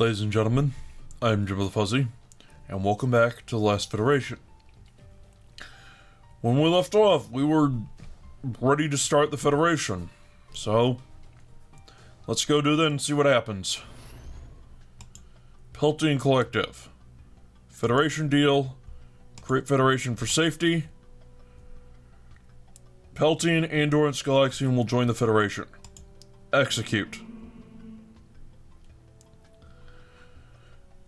Ladies and gentlemen, I'm Jibber the Fuzzy, and welcome back to The Last Federation. When we left off, we were ready to start the Federation, so let's go do that and see what happens. Peltian Collective. Federation deal. Create Federation for safety. Peltian, Andor, and Skalaxian will join the Federation. Execute.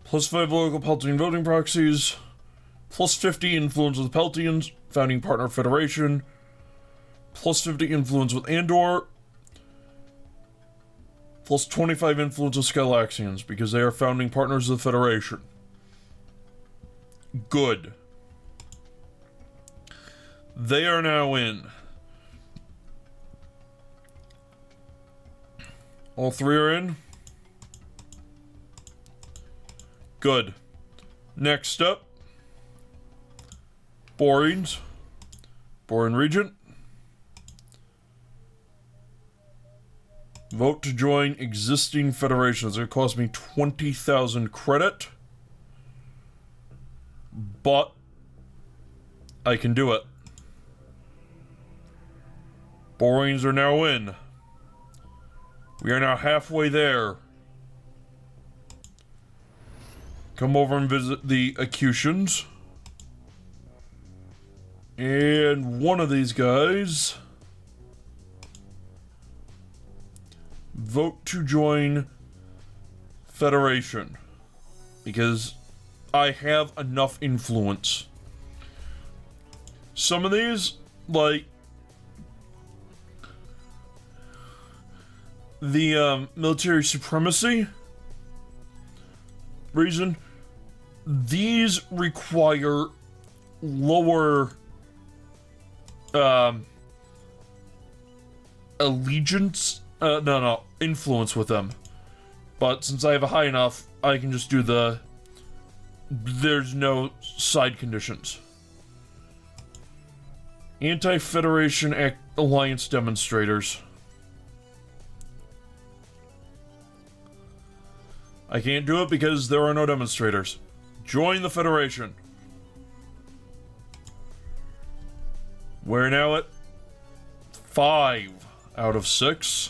Plus 5 local Peltian voting proxies. Plus 50 influence with Peltians, founding partner Federation. Plus 50 influence with Andor. Plus 25 influence with Skalaxians, because they are founding partners of the Federation. Good. They are now in. All three are in. Good. Next up, Boreans. Borean Regent. Vote to join existing federations. It cost me 20,000 credit. But I can do it. Boreans are now in. We are now halfway there. Come over and visit the Acutians. And one of these guys vote to join Federation. Because I have enough influence. Some of these, like the military supremacy reason, these require lower allegiance, influence with them. But since I have a high enough, I can just do there's no side conditions. Anti-Federation Alliance demonstrators. I can't do it because there are no demonstrators. Join the Federation. We're now at 5 out of 6.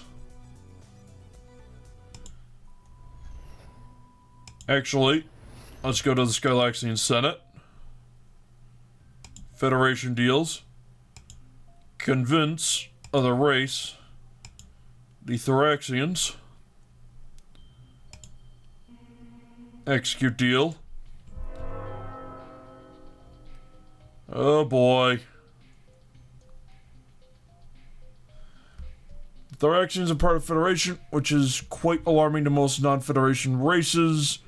Actually, let's go to the Skalaxian Senate. Federation deals. Convince other race. The Thoraxians. Execute deal. Oh boy. The Thoraxians are part of Federation, which is quite alarming to most non-Federation races.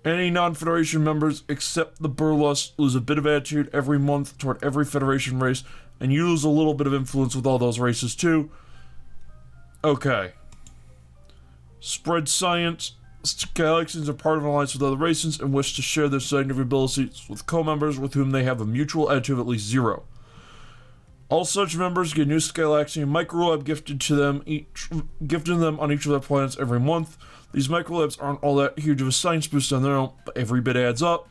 Any non-Federation members except the Burlus lose a bit of attitude every month toward every Federation race, and you lose a little bit of influence with all those races too. Okay. Spread science. Galaxians are part of an alliance with other races and wish to share their scientific abilities with co-members with whom they have a mutual attitude of at least 0. All such members get a new Skalaxian microlab gifted to them on each of their planets every month. These microlabs aren't all that huge of a science boost on their own, but every bit adds up.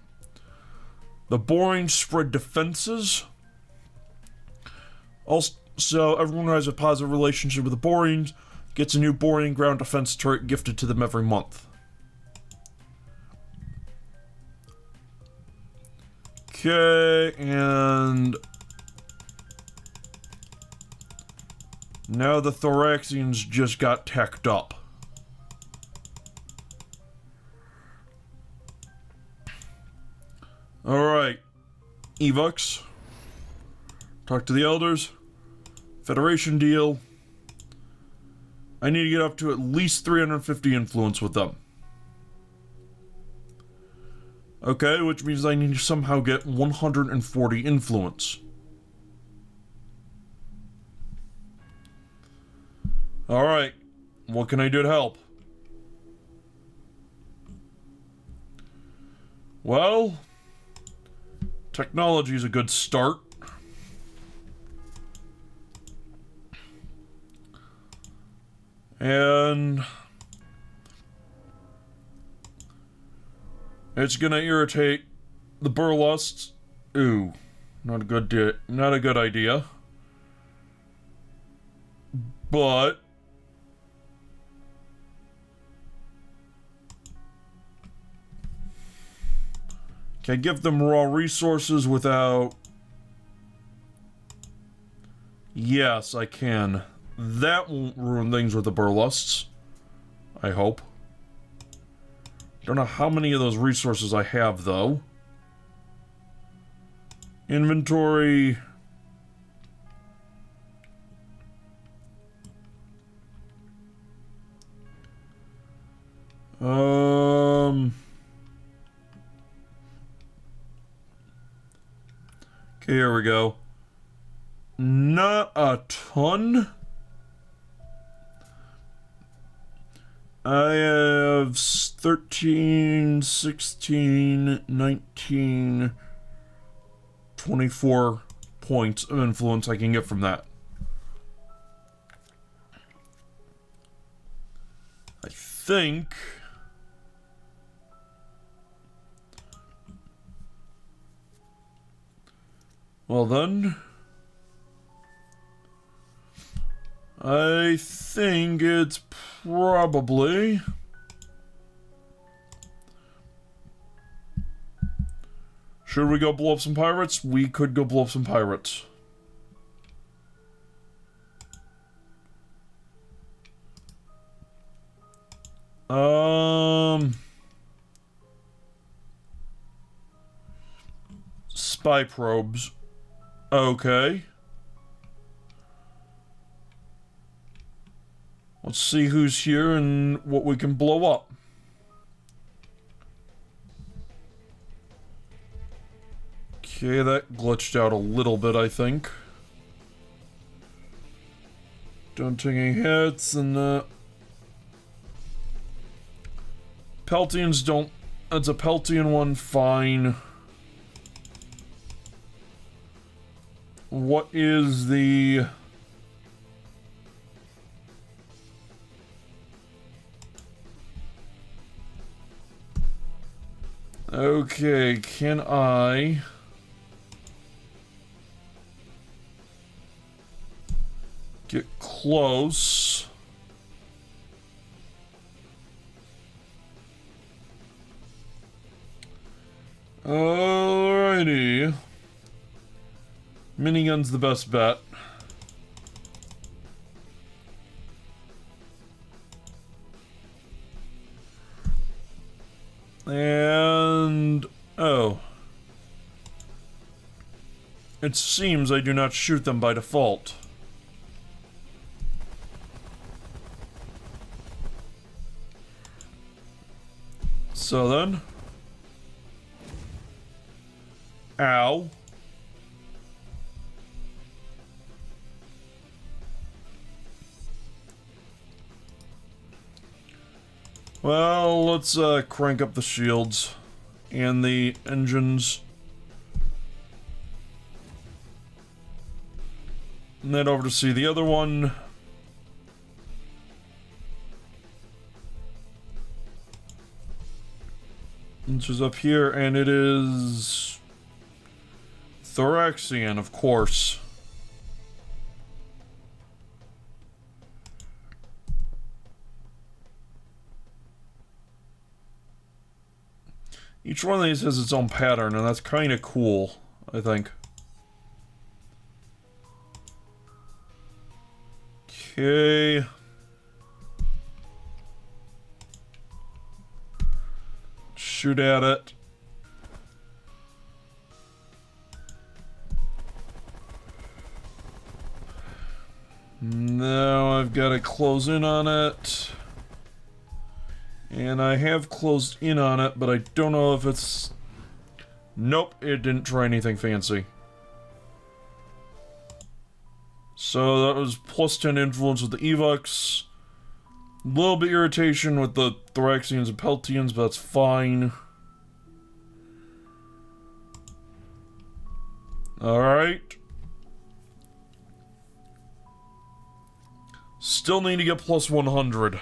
The Boreans spread defenses. Also, everyone who has a positive relationship with the Boreans gets a new Borean ground defense turret gifted to them every month. Okay, and now the Thoraxians just got teched up. Alright, Evux. Talk to the Elders. Federation deal. I need to get up to at least 350 influence with them. Okay, which means I need to somehow get 140 influence. Alright, what can I do to help? Well, technology is a good start. And It's gonna irritate the Burlusts. Ooh, not a good idea. But can I give them raw resources without... Yes, I can. That won't ruin things with the Burlusts. I hope. Don't know how many of those resources I have, though. Inventory. Okay, here we go. Not a ton. I have 13, 16, 19, 24 points of influence I can get from that. I think... Well then... I think it's probably... Should we go blow up some pirates? We could go blow up some pirates. Spy probes. Okay. Let's see who's here and what we can blow up. Okay, that glitched out a little bit, I think. Don't take any hits, and Peltians don't... That's a Peltian one, fine. What is the... Okay, can I... get close? Alrighty. Minigun's the best bet. And... oh. It seems I do not shoot them by default. So then... Ow. Well, let's crank up the shields and the engines. And then over to see the other one. Which is up here, and it is Thoraxian, of course. Each one of these has its own pattern, and that's kind of cool, I think. Okay. Shoot at it. Now I've got to close in on it. And I have closed in on it, but I don't know if it's... Nope, it didn't try anything fancy. So that was plus 10 influence with the Evox. A little bit irritation with the Thoraxians and Peltians, but that's fine. Alright. Still need to get plus 100.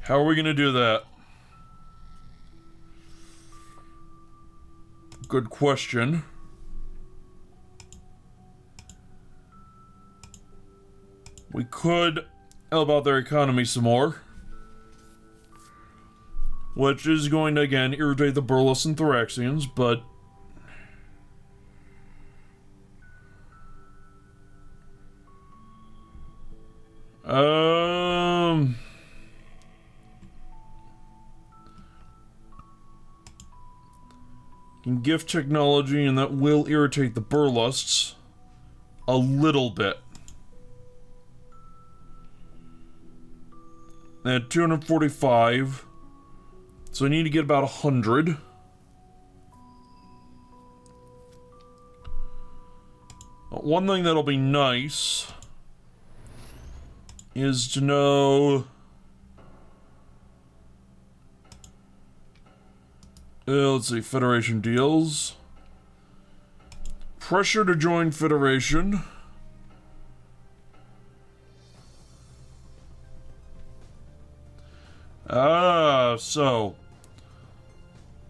How are we gonna do that? Good question. We could help out their economy some more. Which is going to, again, irritate the Burles and Thoraxians, but... Can gift technology, and that will irritate the Burlusts a little bit. At 245, so I need to get about 100. One thing that'll be nice is to know... let's see, Federation deals. Pressure to join Federation. So...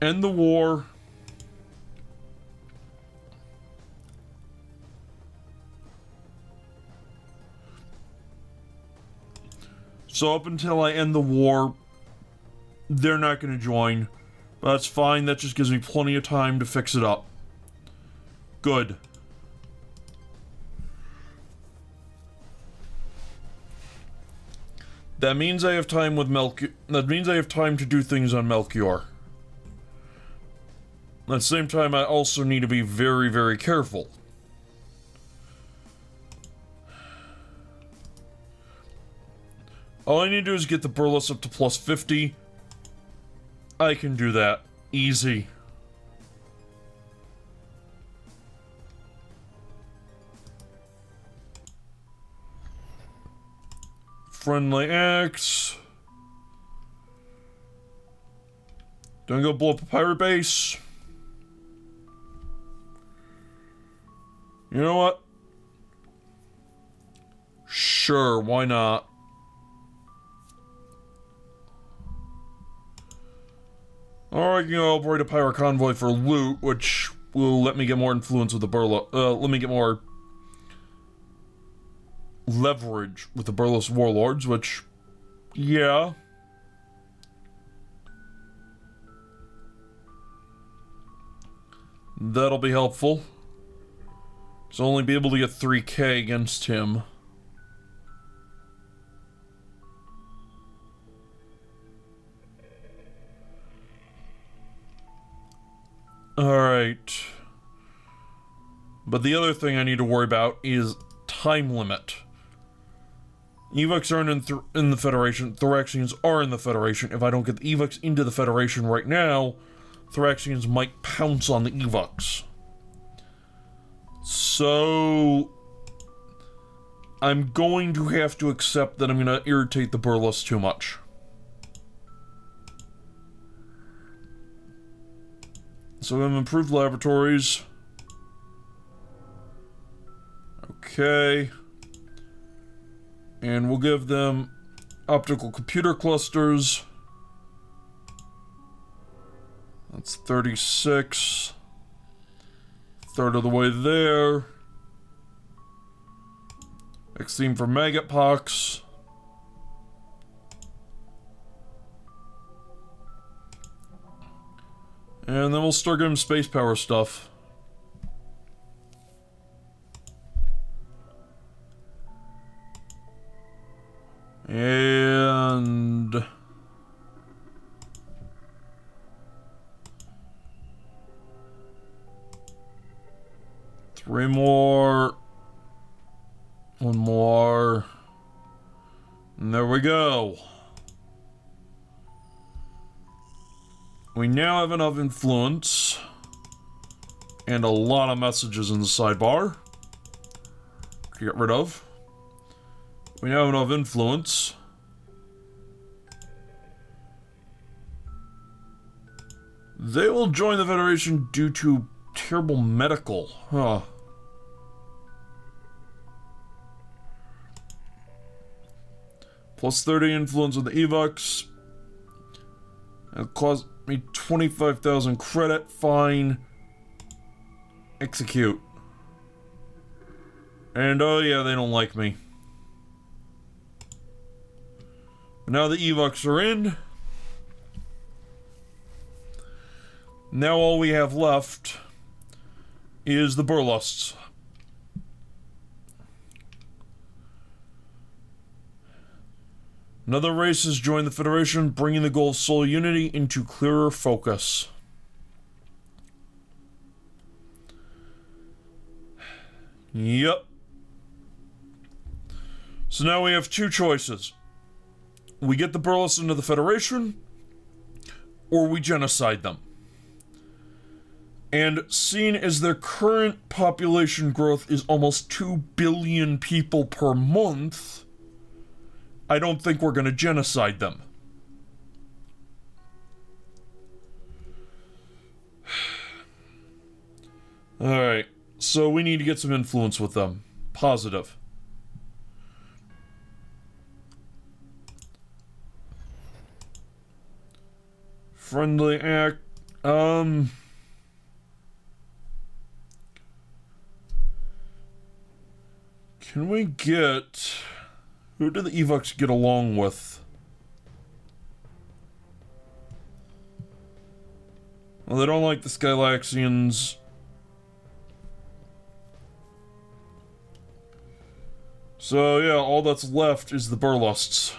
End the war. So up until I end the war, they're not going to join. That's fine, that just gives me plenty of time to fix it up. Good. That means I have time with that means I have time to do things on Melchior. At the same time, I also need to be very, very careful. All I need to do is get the Burles up to plus 50. I can do that. Easy. Friendly acts. Don't go blow up a pirate base. You know what? Sure, why not? Or I can go operate a pirate convoy for loot, which will let me get more influence with the let me get more leverage with the Burles warlords, which, yeah. That'll be helpful. So I'll only be able to get 3k against him. Alright. But the other thing I need to worry about is time limit. Evox aren't in the Federation. Thoraxians are in the Federation. If I don't get the Evox into the Federation right now, Thoraxians might pounce on the Evox. So... I'm going to have to accept that I'm going to irritate the Burles too much. So we have improved laboratories. Okay. And we'll give them optical computer clusters. That's 36. Third of the way there. Next theme for maggot pox. And then we'll start getting space power stuff. And... three more. One more. And there we go. We now have enough influence. And a lot of messages in the sidebar. Get rid of. We now have enough influence. They will join the Federation due to terrible medical. Huh. Plus 30 influence with the Evox. It'll cost me 25,000 credit. Fine. Execute. And oh yeah, they don't like me. Now the Evox are in. Now all we have left is the Burlusts. Another race has joined the Federation, bringing the goal of soul unity into clearer focus. Yep. So now we have two choices. We get the Burlusts into the Federation, or we genocide them. And seeing as their current population growth is almost 2 billion people per month, I don't think we're going to genocide them. Alright, so we need to get some influence with them. Positive. Friendly act. Can we get... Who do the Evox get along with? Well, they don't like the Skylaxians. So, yeah, all that's left is the Burlusts.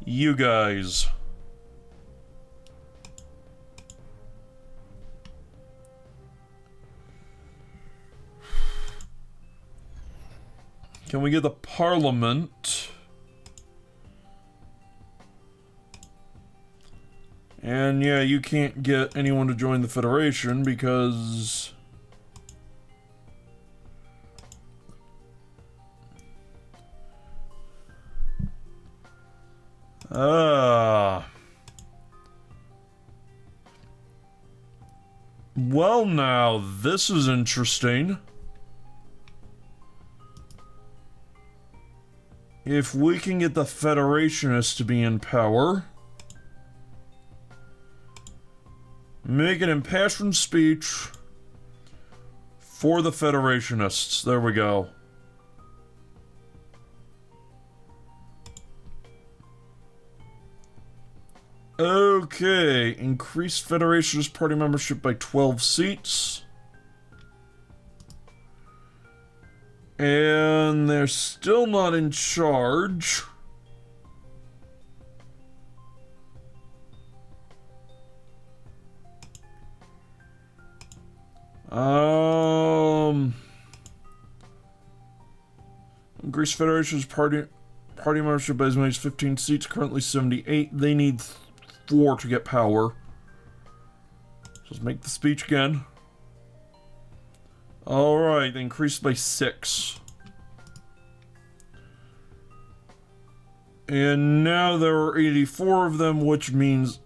You guys. Can we get the Parliament? And yeah, you can't get anyone to join the Federation because... Well now, this is interesting. If we can get the Federationists to be in power... Make an impassioned speech for the Federationists. There we go. Okay, increased Federationist party membership by 12 seats. And they're still not in charge. Greece Federation's party membership by as many as 15 seats, currently 78. They need 4 to get power. So let's make the speech again. Alright, increased by 6. And now there are 84 of them, which means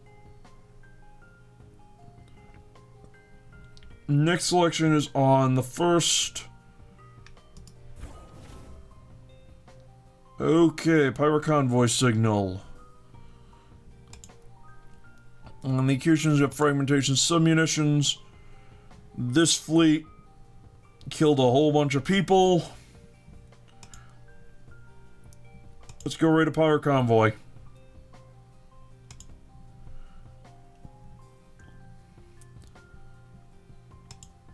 next election is on the 1st. Okay, Pirate Convoy signal. On the accusation of fragmentation submunitions. This fleet killed a whole bunch of people. Let's go raid a Pirate Convoy.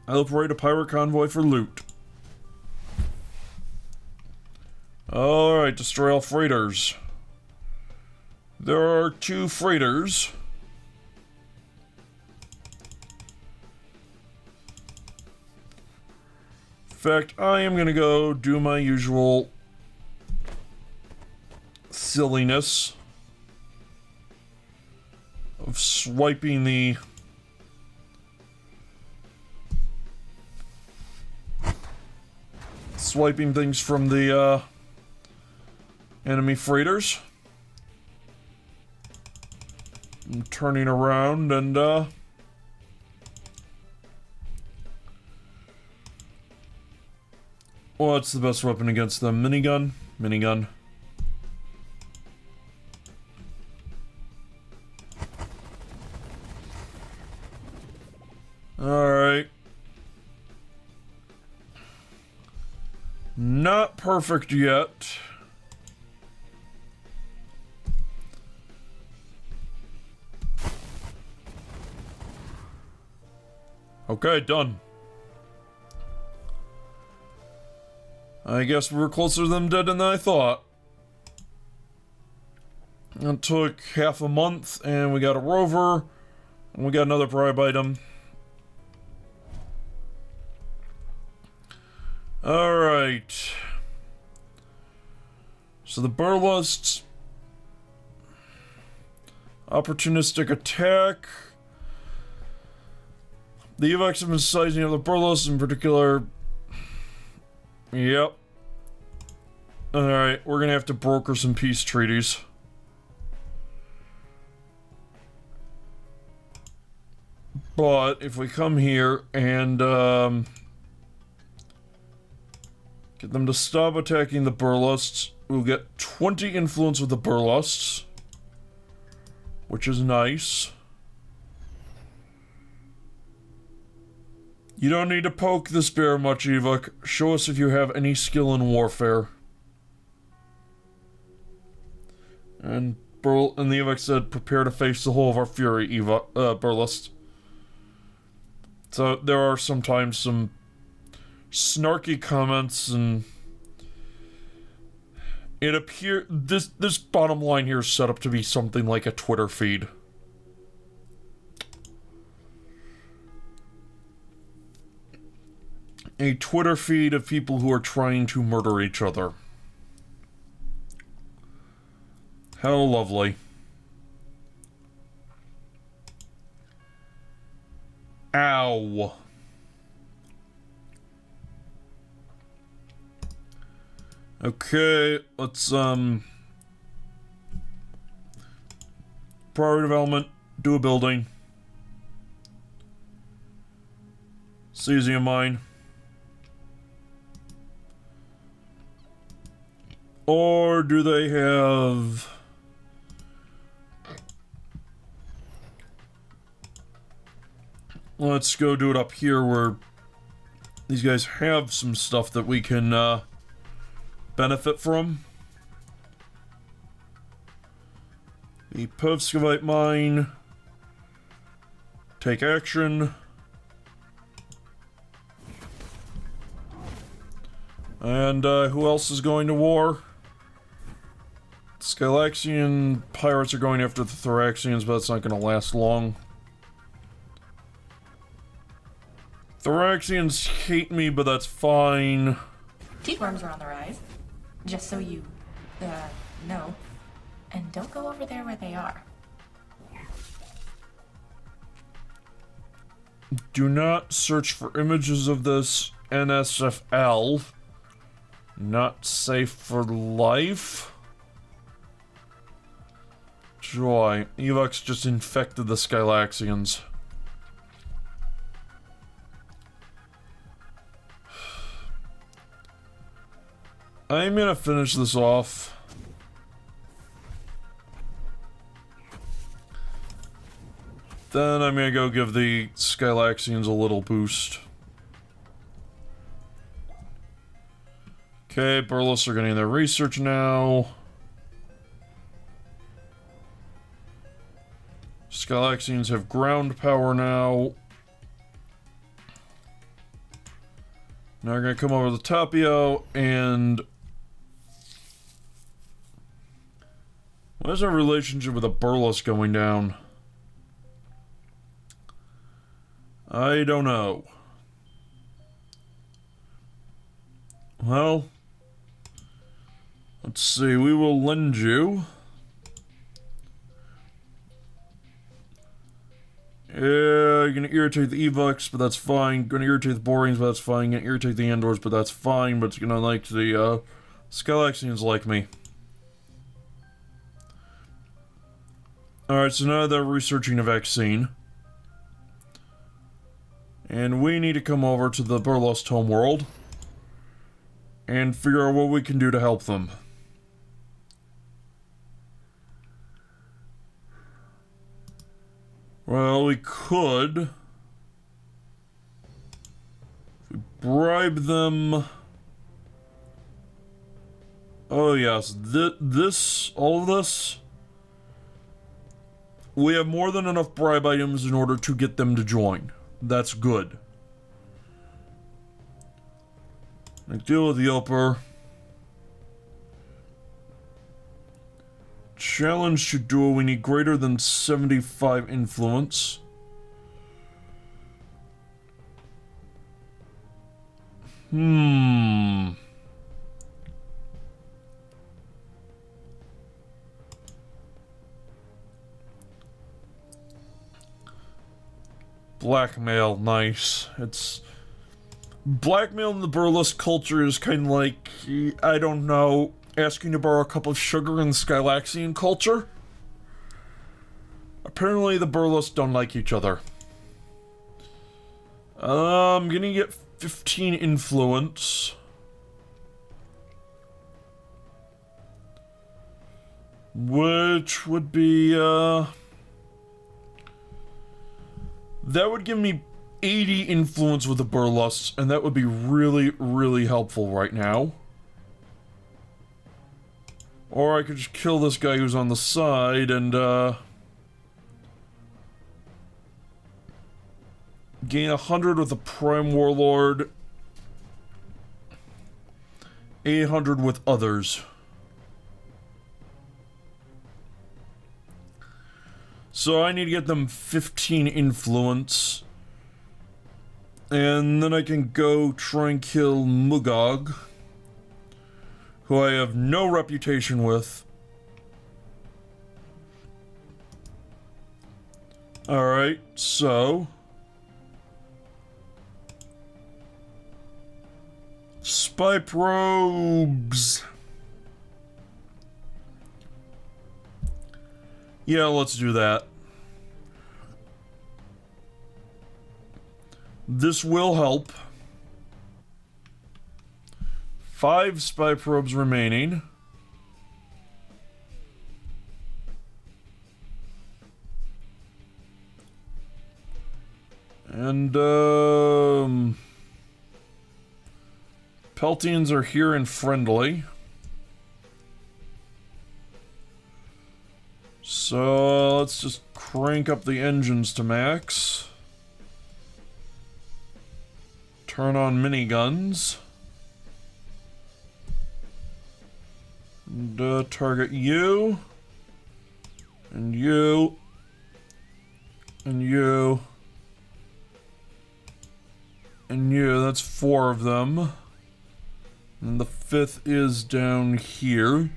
I'll operate a Pirate Convoy for loot. Alright, destroy all freighters. There are 2 freighters. In fact, I am gonna go do my usual silliness of swiping things from the enemy freighters. I'm turning around and what's the best weapon against them? Minigun? Minigun. Alright. Not perfect yet. Okay, done. I guess we were closer to them dead than I thought. It took half a month, and we got a rover, and we got another bribe item. Alright. So the Burlusts. Opportunistic attack. The evacs have been sizing up the Burlusts in particular. Yep. Alright, we're gonna have to broker some peace treaties. But if we come here and get them to stop attacking the Burlusts, we'll get 20 influence with the Burlusts, which is nice. You don't need to poke this bear much, Evok. Show us if you have any skill in warfare. And the Evok said, prepare to face the whole of our fury, Burlust. So there are sometimes some snarky comments, and it appears this bottom line here is set up to be something like a Twitter feed. A Twitter feed of people who are trying to murder each other. How lovely. Ow. Okay, let's, priority development, do a building. Seizing a mine. Or do they have... Let's go do it up here where these guys have some stuff that we can benefit from. The Povskavite mine. Take action. And who else is going to war? Skylaxian pirates are going after the Thoraxians, but that's not going to last long. Thoraxians hate me, but that's fine. Teakworms are on the rise. Just so you, know. And don't go over there where they are. Do not search for images of this NSFL. Not safe for life. Joy. Evox just infected the Skylaxians. I'm gonna finish this off. Then I'm gonna go give the Skylaxians a little boost. Okay, Burles are getting their research now. Skylaxians have ground power now. Now we're gonna come over to Tapio and... Why is our relationship with a Burles going down? I don't know. Well, let's see, we will lend you. Yeah, you're gonna irritate the Evox, but that's fine. Gonna irritate the Boreans, but that's fine. Gonna irritate the Andors, but that's fine. But it's gonna like the, Skylaxians like me. Alright, so now they're researching a vaccine. And we need to come over to the Burlust homeworld and figure out what we can do to help them. Well, we could bribe them. Oh yes, all of this. We have more than enough bribe items in order to get them to join. That's good. Like, deal with the upper. Challenge to duel, we need greater than 75 influence. Blackmail, nice. It's... Blackmail in the burlesque culture is kind of like, I don't know, asking to borrow a cup of sugar in Skylaxian culture. Apparently the burlesque don't like each other. I'm gonna get 15 influence. Which would be, that would give me 80 influence with the burlesque, and that would be really, really helpful right now. Or I could just kill this guy who's on the side and, gain 100 with the Prime Warlord. 800 with others. So I need to get them 15 influence. And then I can go try and kill Mugog, who I have no reputation with. Alright, so... Spy probes. Yeah, let's do that. This will help. 5 spy probes remaining. And, Peltians are here and friendly. So, let's just crank up the engines to max. Turn on miniguns. And, target you. And you. And you. And you. That's 4 of them. And the 5th is down here.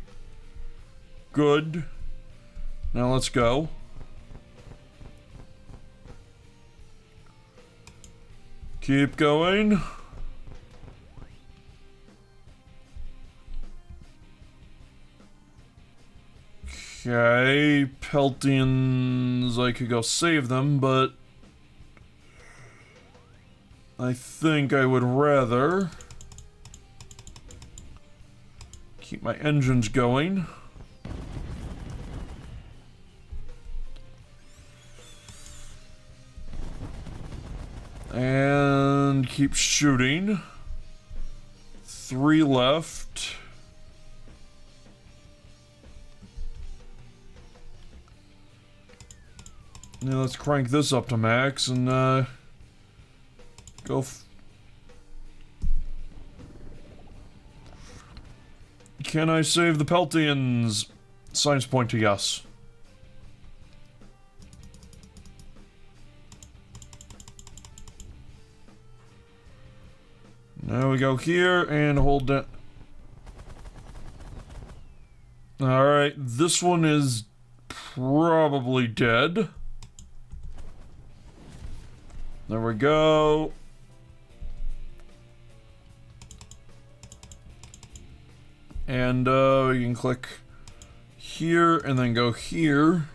Good. Now let's go. Keep going. Okay, Peltians, I could go save them, but I think I would rather keep my engines going. And keep shooting. 3 left. Now let's crank this up to max and go. Can I save the Peltians? Signs point to yes. Now we go here and hold that. Alright, this one is probably dead. There we go. And we can click here and then go here.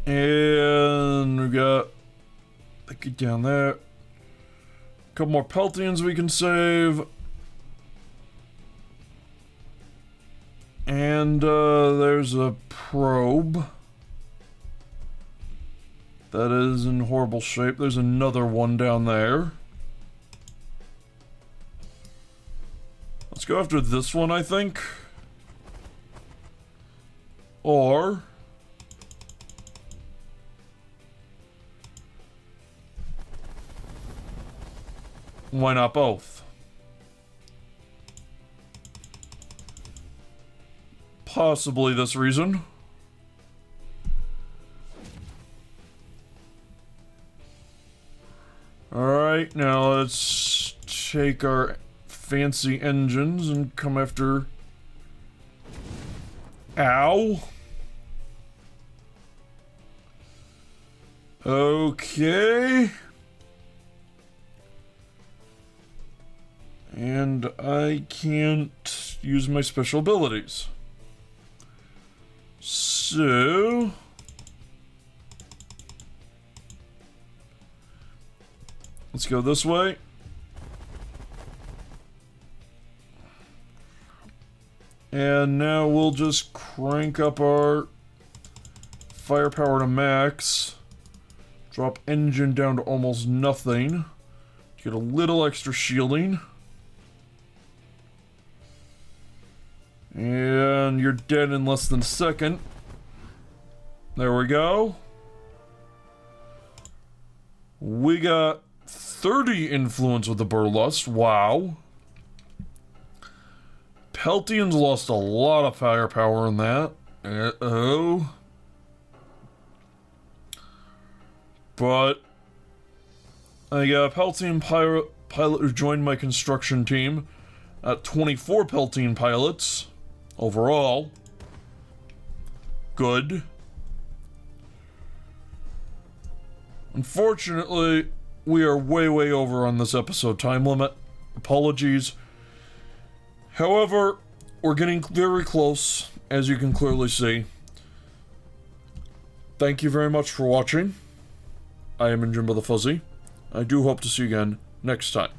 And we got, get down there. A couple more Peltians we can save. And there's a probe. That is in horrible shape. There's another one down there. Let's go after this one, I think. Or... why not both? Possibly this reason. Alright, now let's take our fancy engines and come after... Ow! Okay... and I can't use my special abilities. So... let's go this way. And now we'll just crank up our firepower to max. Drop engine down to almost nothing. Get a little extra shielding. And you're dead in less than a second. There we go. We got 30 influence with the Burlust. Wow. Peltion's lost a lot of firepower in that. Uh-oh. But I got a Peltion pilot who joined my construction team at 24 Peltion pilots. Overall, good. Unfortunately, we are way over on this episode time limit. Apologies. However, we're getting very close, as you can clearly see. Thank you very much for watching. I am Jimbo the Fuzzy. I do hope to see you again next time.